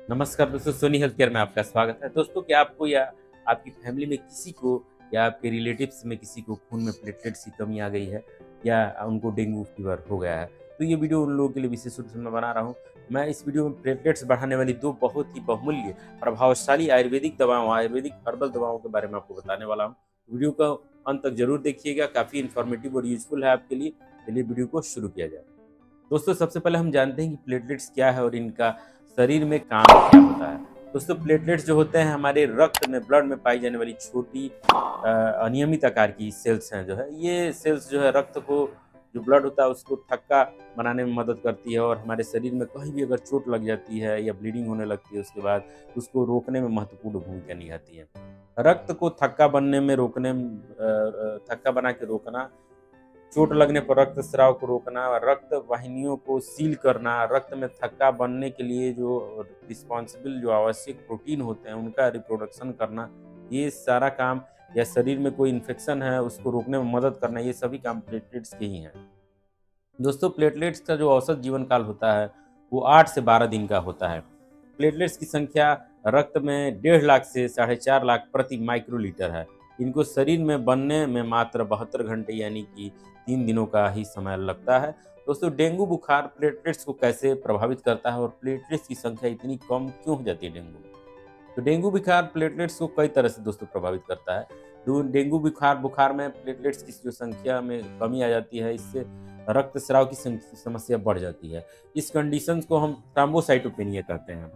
नमस्कार दोस्तों, Soni health care में आपका स्वागत है। दोस्तों, क्या आपको या आपकी फैमिली में किसी को या आपके रिलेटिव्स में किसी को खून में प्लेटलेट्स की कमी आ गई है या उनको डेंगू फीवर हो गया है, तो ये वीडियो उन लोगों के लिए विशेष रूप से मैं बना रहा हूँ। मैं इस वीडियो में प्लेटलेट्स बढ़ाने वाली दो बहुत ही बहुमूल्य प्रभावशाली आयुर्वेदिक हर्बल दवाओं के बारे में आपको बताने वाला हूँ। वीडियो को अंत तक जरूर देखिएगा, काफ़ी इन्फॉर्मेटिव और यूजफुल है आपके लिए। चलिए वीडियो को शुरू किया जाए। दोस्तों, सबसे पहले हम जानते हैं कि प्लेटलेट्स क्या है और इनका शरीर में काम क्या होता है। दोस्तों, प्लेटलेट्स जो होते हैं हमारे रक्त में, ब्लड में पाई जाने वाली छोटी अनियमित आकार की सेल्स हैं। जो है ये सेल्स जो है रक्त को, जो ब्लड होता है उसको थक्का बनाने में मदद करती है और हमारे शरीर में कहीं भी अगर चोट लग जाती है या ब्लीडिंग होने लगती है उसके बाद उसको रोकने में महत्वपूर्ण भूमिका निभाती है। रक्त को थक्का बनने में रोकने थक्का बना के रोकना, चोट लगने पर रक्त स्राव को रोकना, रक्त वाहिनियों को सील करना, रक्त में थक्का बनने के लिए जो रिस्पॉन्सिबल जो आवश्यक प्रोटीन होते हैं उनका रिप्रोडक्शन करना, ये सारा काम, या शरीर में कोई इन्फेक्शन है उसको रोकने में मदद करना, ये सभी काम प्लेटलेट्स के ही हैं। दोस्तों, प्लेटलेट्स का जो औसत जीवन काल होता है वो 8 से 12 दिन का होता है। प्लेटलेट्स की संख्या रक्त में 1.5 लाख से 4.5 लाख प्रति माइक्रोलीटर है। इनको शरीर में बनने में मात्र 72 घंटे यानी कि 3 दिनों का ही समय लगता है। दोस्तों, डेंगू बुखार प्लेटलेट्स को कैसे प्रभावित करता है और प्लेटलेट्स की संख्या इतनी कम क्यों हो जाती है डेंगू में? तो डेंगू बुखार प्लेटलेट्स को कई तरह से दोस्तों प्रभावित करता है। डेंगू बुखार में प्लेटलेट्स की जो संख्या में कमी आ जाती है, इससे रक्तस्राव की समस्या बढ़ जाती है। इस कंडीशन को हम थ्रोम्बोसाइटोपेनिया कहते हैं।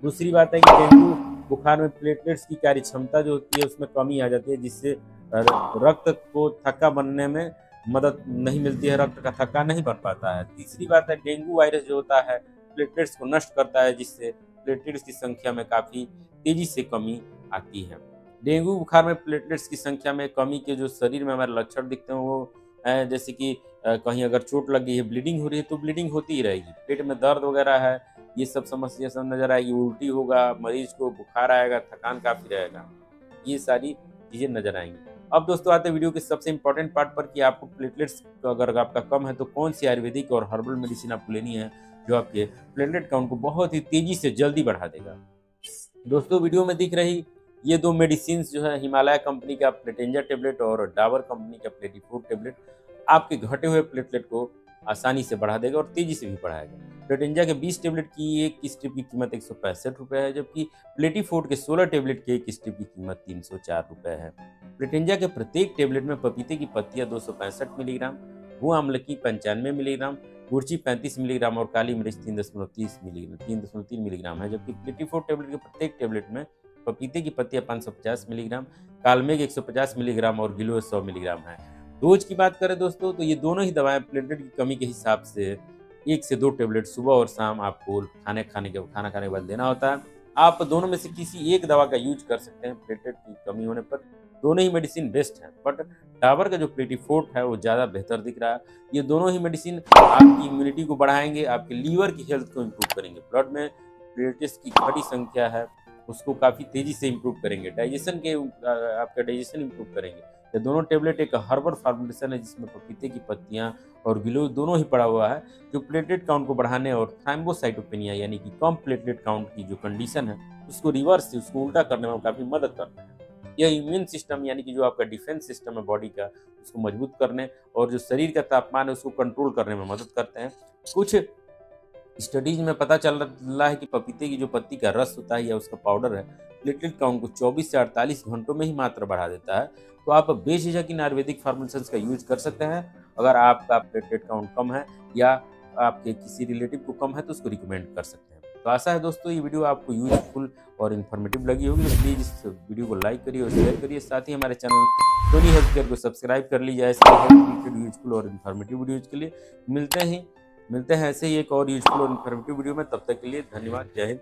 दूसरी बात है कि डेंगू बुखार में प्लेटलेट्स की कार्य क्षमता जो होती है उसमें कमी आ जाती है, जिससे रक्त को थक्का बनने में मदद नहीं मिलती है, रक्त का थक्का नहीं बन पाता है। तीसरी बात है, डेंगू वायरस जो होता है प्लेटलेट्स को नष्ट करता है, जिससे प्लेटलेट्स की संख्या में काफ़ी तेजी से कमी आती है। डेंगू बुखार में प्लेटलेट्स की संख्या में कमी के जो शरीर में हमारे लक्षण दिखते हैं वो है, जैसे कि कहीं अगर चोट लग गई है, ब्लीडिंग हो रही है तो ब्लीडिंग होती ही रहेगी, पेट में दर्द वगैरह है, ये सब समस्या सब नजर आएगी, उल्टी होगा, मरीज को बुखार आएगा, थकान काफ़ी रहेगा, ये सारी चीज़ें नजर आएंगी। अब दोस्तों आते हैं वीडियो के सबसे इंपॉर्टेंट पार्ट पर कि आपको प्लेटलेट्स अगर आपका कम है तो कौन सी आयुर्वेदिक और हर्बल मेडिसिन आपको लेनी है जो आपके प्लेटलेट काउंट को बहुत ही तेजी से जल्दी बढ़ा देगा। दोस्तों, वीडियो में दिख रही ये दो मेडिसिन जो है, हिमालय कंपनी का प्लेटेंजा टेबलेट और डाबर कंपनी का प्लेटीफूड टेबलेट, आपके घटे हुए प्लेटलेट को आसानी से बढ़ा देगा और तेजी से भी बढ़ाएगा। प्लेटेंजा के 20 टेबलेट की एक स्ट्रिप की कीमत 165 रुपये है, जबकि प्लेटीफूड के 16 टेबलेट की एक स्ट्रिप की कीमत 304 रुपये है। प्लेटेंजा के प्रत्येक टेबलेट में पपीते की पत्तियां 265 मिलीग्राम, भू आमलकी 95 मिलीग्राम, गुड़ची 35 मिलीग्राम और काली मिर्च 3.3 मिलीग्राम है, जबकि प्लेटीफूड टेबलेट के प्रत्येक टेबलेट में पपीते की पत्तियां 550 मिलीग्राम, कालमेघ 150 मिलीग्राम और गिलोय 100 मिलीग्राम है। डोज की बात करें दोस्तों तो ये दोनों ही दवाएं प्लेटलेट की कमी के हिसाब से 1 से 2 टेबलेट सुबह और शाम आपको खाना खाने के बाद देना होता है। आप दोनों में से किसी एक दवा का यूज कर सकते हैं प्लेटलेट की कमी होने पर। दोनों ही मेडिसिन बेस्ट हैं, बट डाबर का जो प्लेटीफोर्ट है वो ज़्यादा बेहतर दिख रहा है। ये दोनों ही मेडिसिन आपकी इम्यूनिटी को बढ़ाएंगे, आपके लीवर की हेल्थ को इम्प्रूव करेंगे, ब्लड में प्लेटलेट्स की घटी संख्या है उसको काफ़ी तेज़ी से इम्प्रूव करेंगे, आपका डाइजेशन इम्प्रूव करेंगे। ये दोनों टेबलेट एक हर्बल फॉर्मुलेशन है जिसमें पपीते की पत्तियां और गिलोय दोनों ही पड़ा हुआ है, जो प्लेटलेट काउंट को बढ़ाने और थ्रोम्बोसाइटोपेनिया यानी कि कम प्लेटलेट काउंट की जो कंडीशन है उसको रिवर्स से, उसको उल्टा करने में काफ़ी मदद करता है। यह इम्यून सिस्टम यानी कि जो आपका डिफेंस सिस्टम है बॉडी का, उसको मजबूत करने और जो शरीर का तापमान है उसको कंट्रोल करने में मदद करते हैं। कुछ स्टडीज में पता चल रहा है कि पपीते की जो पत्ती का रस होता है या उसका पाउडर है प्लेटलेट काउंट को 24 से 48 घंटों में ही मात्र बढ़ा देता है। तो आप बेझिझक इन आयुर्वेदिक फार्मूलेशंस का यूज कर सकते हैं। अगर आपका प्लेटलेट काउंट कम है या आपके किसी रिलेटिव को कम है तो उसको रिकमेंड कर सकते हैं। तो आशा है दोस्तों ये वीडियो आपको यूजफुल और इन्फॉर्मेटिव लगी होगी, तो प्लीज़ इस वीडियो को लाइक करिए और शेयर करिए। साथ ही हमारे चैनल सोनी हेल्थ केयर को सब्सक्राइब कर लीजिए ऐसे हेल्थ रिलेटेड यूजफुल और इन्फॉर्मेटिव वीडियोज़ के लिए। मिलते हैं ऐसे ही एक और यूजफुल और इन्फॉर्मेटिव वीडियो में, तब तक के लिए धन्यवाद। जय हिंद।